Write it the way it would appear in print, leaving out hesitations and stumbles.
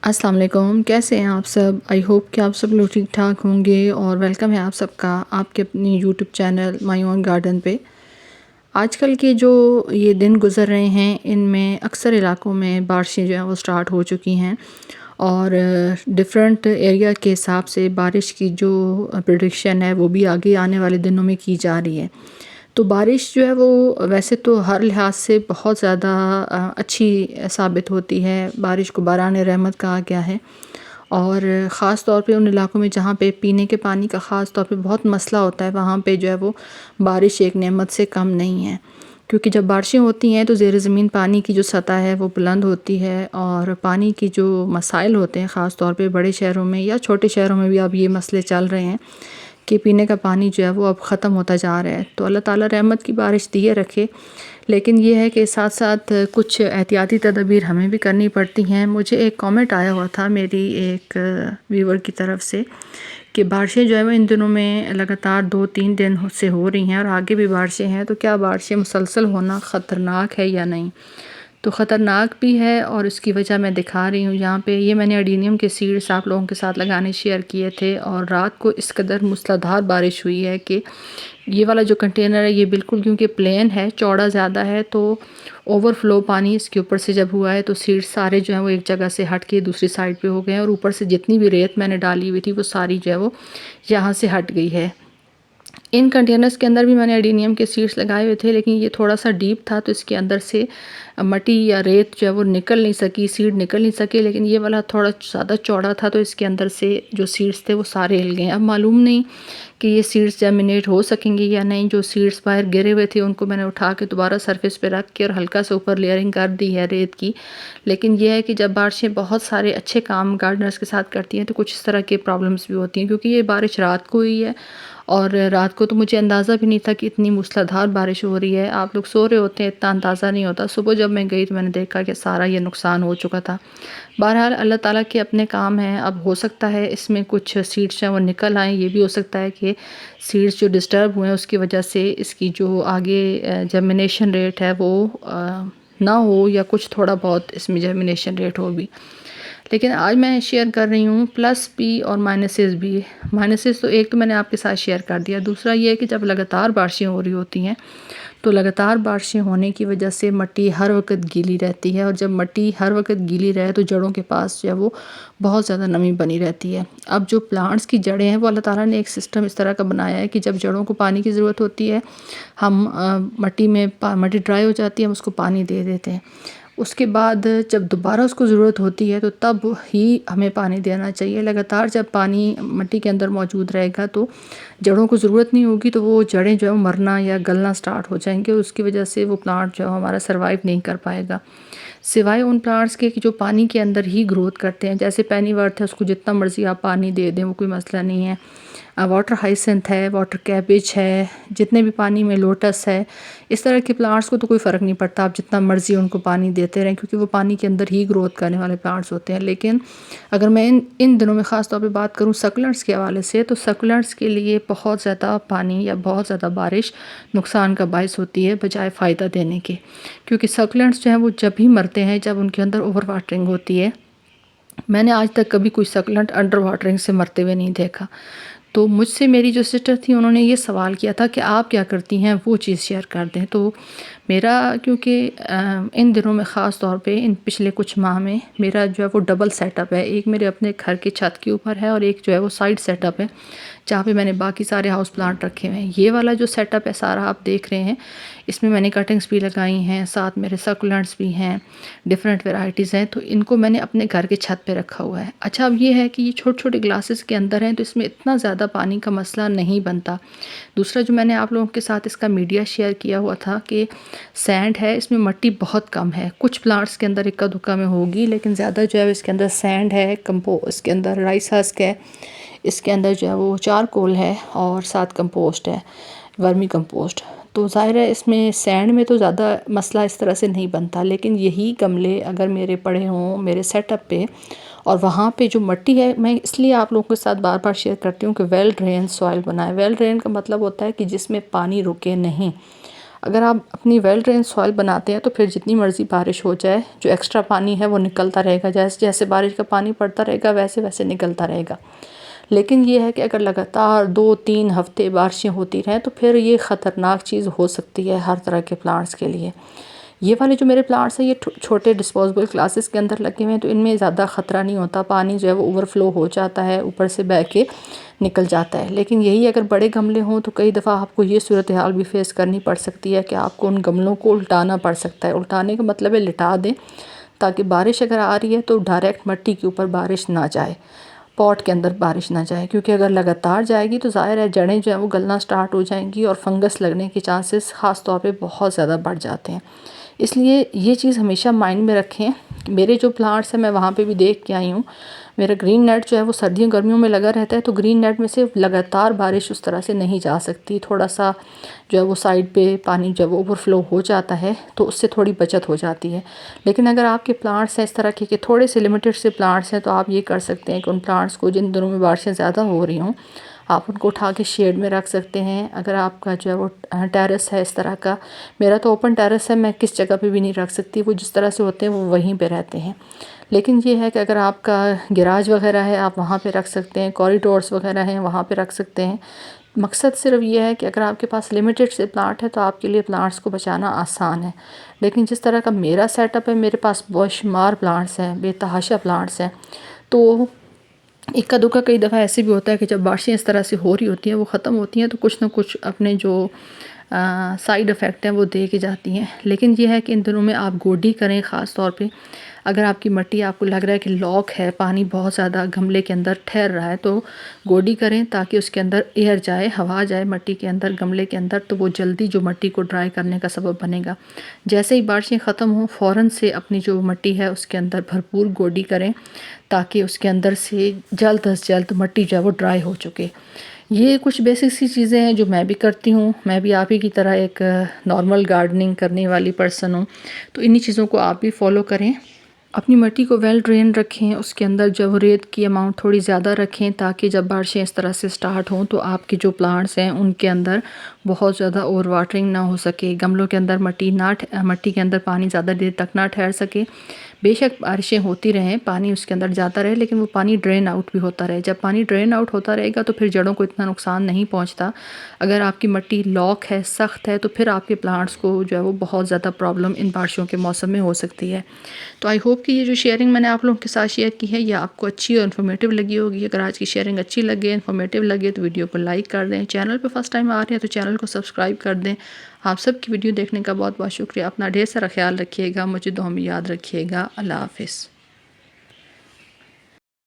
अस्सलाम वालेकुम, कैसे हैं आप सब? आई होप कि आप सब लोग ठीक ठाक होंगे और वेलकम है आप सबका आपके अपने YouTube channel my own garden पे। आजकल के जो ये दिन गुज़र रहे हैं इनमें अक्सर इलाकों में बारिशें जो हैं वो स्टार्ट हो चुकी हैं और डिफरेंट एरिया के हिसाब से बारिश की जो प्रेडिक्शन है वो भी आगे आने वाले दिनों में की जा रही है। तो बारिश जो है वो वैसे तो हर लिहाज से बहुत ज़्यादा अच्छी साबित होती है। बारिश को बारान रहमत कहा गया है और ख़ास तौर पे उन इलाकों में जहाँ पे पीने के पानी का ख़ास तौर पे बहुत मसला होता है, वहाँ पे जो है वो बारिश एक नेमत से कम नहीं है। क्योंकि जब बारिशें होती हैं तो ज़ेर ज़मीन पानी की जो सतह है वो बुलंद होती है और पानी की जो मसाइल होते हैं ख़ास तौर पे बड़े शहरों में या छोटे शहरों में भी अब ये मसले चल रहे हैं कि पीने का पानी जो है वो अब ख़त्म होता जा रहा है। तो अल्लाह ताला रहमत की बारिश दिए रखे, लेकिन ये है कि साथ साथ कुछ एहतियाती तदबीर हमें भी करनी पड़ती हैं। मुझे एक कमेंट आया हुआ था मेरी एक व्यूवर की तरफ से कि बारिशें जो है वो इन दिनों में लगातार 2-3 दिन से हो रही हैं और आगे भी बारिशें हैं, तो क्या बारिशें मुसलसल होना ख़तरनाक है या नहीं? तो ख़तरनाक भी है और उसकी वजह मैं दिखा रही हूँ यहाँ पे। ये मैंने एडेनियम के सीड्स आप लोगों के साथ लगाने शेयर किए थे और रात को इस कदर मूसलाधार बारिश हुई है कि ये वाला जो कंटेनर है ये बिल्कुल, क्योंकि प्लेन है, चौड़ा ज़्यादा है, तो ओवरफ्लो पानी इसके ऊपर से जब हुआ है तो सीड्स सारे जो हैं वो एक जगह से हट के दूसरी साइड पे हो गए हैं और ऊपर से जितनी भी रेत मैंने डाली हुई थी वो सारी जो है वो यहाँ से हट गई है। इन कंटेनर्स के अंदर भी मैंने एडेनियम के सीड्स लगाए हुए थे, लेकिन ये थोड़ा सा डीप था तो इसके अंदर से मट्टी या रेत जो है वो निकल नहीं सकी, सीड निकल नहीं सके। लेकिन ये वाला थोड़ा ज़्यादा चौड़ा था तो इसके अंदर से जो सीड्स थे वो सारे हिल गए। अब मालूम नहीं कि ये सीड्स जर्मिनेट हो सकेंगे या नहीं। जो सीड्स बाहर गिरे हुए थे उनको मैंने उठा के दोबारा सरफेस पे रख के और हल्का सा ऊपर लेयरिंग कर दी है रेत की। लेकिन यह है कि जब बारिशें बहुत सारे अच्छे काम गार्डनर्स के साथ करती हैं तो कुछ इस तरह के प्रॉब्लम्स भी होती हैं, क्योंकि ये बारिश रात को हुई है और रात को तो मुझे अंदाज़ा भी नहीं था कि इतनी मूसलाधार बारिश हो रही है। आप लोग सो रहे होते हैं, इतना अंदाज़ा नहीं होता। सुबह जब मैं गई तो मैंने देखा कि सारा ये नुकसान हो चुका था। बहरहाल अल्लाह ताला के अपने काम हैं। अब हो सकता है इसमें कुछ सीड्स हैं वो निकल आएँ, ये भी हो सकता है कि सीड्स जो डिस्टर्ब हुए हैं उसकी वजह से इसकी जो आगे जर्मिनेशन रेट है वो ना हो या कुछ थोड़ा बहुत इसमें जर्मिनेशन रेट हो भी। लेकिन आज मैं शेयर कर रही हूँ प्लस भी और माइनसेस भी। माइनसेस तो एक तो मैंने आपके साथ शेयर कर दिया, दूसरा ये है कि जब लगातार बारिशें हो रही होती हैं तो लगातार बारिशें होने की वजह से मिट्टी हर वक्त गीली रहती है और जब मिट्टी हर वक्त गीली रहे तो जड़ों के पास जो है वो बहुत ज़्यादा नमी बनी रहती है। अब जो प्लांट्स की जड़ें हैं वो अल्लाह ताला ने एक सिस्टम इस तरह का बनाया है कि जब जड़ों को पानी की ज़रूरत होती है हम मिट्टी में मिट्टी ड्राई हो जाती है, हम उसको पानी दे देते हैं। उसके बाद जब दोबारा उसको ज़रूरत होती है तो तब ही हमें पानी देना चाहिए। लगातार जब पानी मिट्टी के अंदर मौजूद रहेगा तो जड़ों को ज़रूरत नहीं होगी, तो वो जड़ें जो है मरना या गलना स्टार्ट हो जाएंगे। उसकी वजह से वो प्लांट जो है हमारा सर्वाइव नहीं कर पाएगा। सिवाय उन प्लांट्स के कि जो पानी के अंदर ही ग्रोथ करते हैं, जैसे पेनीवर्थ है, उसको जितना मर्ज़ी आप पानी दे दें वो कोई मसला नहीं है। वाटर हाइसेंथ है, वाटर कैबेज है, जितने भी पानी में लोटस है, इस तरह के प्लांट्स को तो कोई फ़र्क नहीं पड़ता, आप जितना मर्ज़ी उनको पानी देते रहें क्योंकि वो पानी के अंदर ही ग्रोथ करने वाले प्लांट्स होते हैं। लेकिन अगर मैं इन दिनों में ख़ास तौर पे बात करूँ सक्युलेंट्स के हवाले से, तो सक्युलेंट्स के लिए बहुत ज़्यादा पानी या बहुत ज़्यादा बारिश नुकसान का बायस होती है बजाय फ़ायदा देने के। क्योंकि सक्युलेंट्स जो हैं वो जब भी मरते हैं जब उनके अंदर ओवर वाटरिंग होती है। मैंने आज तक कभी कोई सक्युलेंट अंडर वाटरिंग से मरते हुए नहीं देखा। तो मुझसे मेरी जो सिस्टर थी उन्होंने ये सवाल किया था कि आप क्या करती हैं, वो चीज़ शेयर कर दें। तो मेरा क्योंकि इन दिनों में ख़ास तौर पे इन पिछले कुछ माह में मेरा जो है वो डबल सेटअप है। एक मेरे अपने घर की छत के ऊपर है और एक जो है वो साइड सेटअप है जहाँ पे मैंने बाकी सारे हाउस प्लांट रखे हुए हैं। ये वाला जो सेटअप है सारा आप देख रहे हैं, इसमें मैंने कटिंग्स भी लगाई हैं, साथ मेरे सक्युलेंट्स भी हैं, डिफरेंट वेराइटीज़ हैं। तो इनको मैंने अपने घर के छत पे रखा हुआ है। अच्छा, अब ये है कि ये छोटे छोटे ग्लासेस के अंदर हैं तो इसमें इतना ज़्यादा पानी का मसला नहीं बनता। दूसरा जो मैंने आप लोगों के साथ इसका मीडिया शेयर किया हुआ था कि सैंड है, इसमें मिट्टी बहुत कम है। कुछ प्लांट्स के अंदर इक्का दुक्का में होगी, लेकिन ज़्यादा जो है इसके अंदर सैंड है, इसके अंदर राइस हस्क है, इसके अंदर जो है वो चारकोल है और साथ कंपोस्ट है, वर्मी कंपोस्ट। तो ज़ाहिर है इसमें सैंड में तो ज़्यादा मसला इस तरह से नहीं बनता, लेकिन यही गमले अगर मेरे पड़े हों मेरे सेटअप पे और वहाँ पे जो मिट्टी है, मैं इसलिए आप लोगों के साथ बार बार शेयर करती हूँ कि वेल ड्रेन सॉइल बनाए। वेल ड्रेन का मतलब होता है कि जिसमें पानी रुके नहीं। अगर आप अपनी वेल ड्रेन सॉइल बनाते हैं तो फिर जितनी मर्ज़ी बारिश हो जाए, जो एक्स्ट्रा पानी है वो निकलता रहेगा, जैसे जैसे बारिश का पानी पड़ता रहेगा वैसे वैसे निकलता रहेगा। लेकिन ये है कि अगर लगातार 2-3 हफ्ते बारिशें होती रहें तो फिर ये ख़तरनाक चीज़ हो सकती है हर तरह के प्लांट्स के लिए। ये वाले जो मेरे प्लांट्स हैं ये छोटे डिस्पोजेबल ग्लासेस के अंदर लगे हुए हैं, तो इनमें ज़्यादा ख़तरा नहीं होता, पानी जो है वो ओवरफ्लो हो जाता है, ऊपर से बह के निकल जाता है। लेकिन यही अगर बड़े गमले हों तो कई दफ़ा आपको ये सूरत हाल भी फेस करनी पड़ सकती है कि आपको उन गमलों को उल्टाना पड़ सकता है। उल्टाने का मतलब है लिटा दें, ताकि बारिश अगर आ रही है तो डायरेक्ट मिट्टी के ऊपर बारिश ना जाए, पॉट के अंदर बारिश ना जाए, क्योंकि अगर लगातार जाएगी तो ज़ाहिर है जड़ें जो हैं वो गलना स्टार्ट हो जाएंगी और फंगस लगने के चांसेस ख़ास तौर पे बहुत ज़्यादा बढ़ जाते हैं। इसलिए ये चीज़ हमेशा माइंड में रखें। मेरे जो प्लांट्स हैं मैं वहाँ पे भी देख के आई हूँ, मेरा ग्रीन नेट जो है वो सर्दियों गर्मियों में लगा रहता है, तो ग्रीन नेट में से लगातार बारिश उस तरह से नहीं जा सकती। थोड़ा सा जो है वो साइड पे पानी जब ओवरफ्लो हो जाता है तो उससे थोड़ी बचत हो जाती है। लेकिन अगर आपके प्लांट्स हैं इस तरह के थोड़े से लिमिटेड से प्लांट्स हैं, तो आप ये कर सकते हैं कि उन प्लांट्स को जिन दिनों में बारिशें ज़्यादा हो रही हों आप उनको उठा के शेड में रख सकते हैं। अगर आपका जो है वो टेरेस है इस तरह का, मेरा तो ओपन टेरेस है, मैं किस जगह पे भी नहीं रख सकती, वो जिस तरह से होते हैं वो वहीं पे रहते हैं। लेकिन ये है कि अगर आपका गैराज वगैरह है आप वहाँ पे रख सकते हैं, कॉरिडोर्स वगैरह हैं वहाँ पे रख सकते हैं। मकसद सिर्फ ये है कि अगर आपके पास लिमिटेड से प्लांट है तो आपके लिए प्लांट्स को बचाना आसान है। लेकिन जिस तरह का मेरा सेटअप है, मेरे पास बेशुमार प्लांट्स हैं, बेतहाशा प्लांट्स हैं, तो इक्का दुक्का कई दफ़ा ऐसे भी होता है कि जब बारिशें इस तरह से हो रही होती हैं वो ख़त्म होती हैं तो कुछ ना कुछ अपने जो साइड इफ़ेक्ट हैं वो दे के जाती हैं। लेकिन ये है कि इन दिनों में आप गोडी करें, ख़ास तौर पे अगर आपकी मिट्टी आपको लग रहा है कि लॉक है, पानी बहुत ज़्यादा गमले के अंदर ठहर रहा है, तो गोडी करें ताकि उसके अंदर एयर जाए, हवा जाए मिट्टी के अंदर, गमले के अंदर, तो वो जल्दी जो मिट्टी को ड्राई करने का सबब बनेगा। जैसे ही बारिशें ख़त्म हों फ़ौरन से अपनी जो मिट्टी है उसके अंदर भरपूर गोडी करें ताकि उसके अंदर से जल्द अज़ जल्द मिट्टी जो है वो ड्राई हो चुके। ये कुछ बेसिक सी चीज़ें हैं जो मैं भी करती हूँ। मैं भी आप ही की तरह एक नॉर्मल गार्डनिंग करने वाली पर्सन हूँ, तो इन्हीं चीज़ों को आप भी फॉलो करें। अपनी मिट्टी को वेल ड्रेन रखें, उसके अंदर जब रेत की अमाउंट थोड़ी ज़्यादा रखें ताकि जब बारिशें इस तरह से स्टार्ट हों तो आपके जो प्लांट्स हैं उनके अंदर बहुत ज़्यादा ओवर वाटरिंग ना हो सके, गमलों के अंदर मिट्टी के अंदर पानी ज़्यादा देर तक ना ठहर सके। बेशक बारिशें होती रहें, पानी उसके अंदर जाता रहे, लेकिन वो पानी ड्रेन आउट भी होता रहे। जब पानी ड्रेन आउट होता रहेगा तो फिर जड़ों को इतना नुकसान नहीं पहुंचता। अगर आपकी मिट्टी लॉक है, सख्त है, तो फिर आपके प्लांट्स को जो है वो बहुत ज़्यादा प्रॉब्लम इन बारिशों के मौसम में हो सकती है। तो आई होप कि ये जो शेयरिंग मैंने आप लोगों के साथ शेयर की है ये आपको अच्छी और इन्फॉर्मेटिव लगी होगी। अगर आज की शेयरिंग अच्छी लगे, इन्फॉर्मेटिव लगे, तो वीडियो को लाइक कर दें। चैनल पर फर्स्ट टाइम आ रहे हैं तो चैनल को सब्सक्राइब कर दें। आप सबकी वीडियो देखने का बहुत बहुत शुक्रिया। अपना ढेर सारा ख्याल रखिएगा, मुझे दुआ में याद रखिएगा। अल्लाह हाफ़िज़।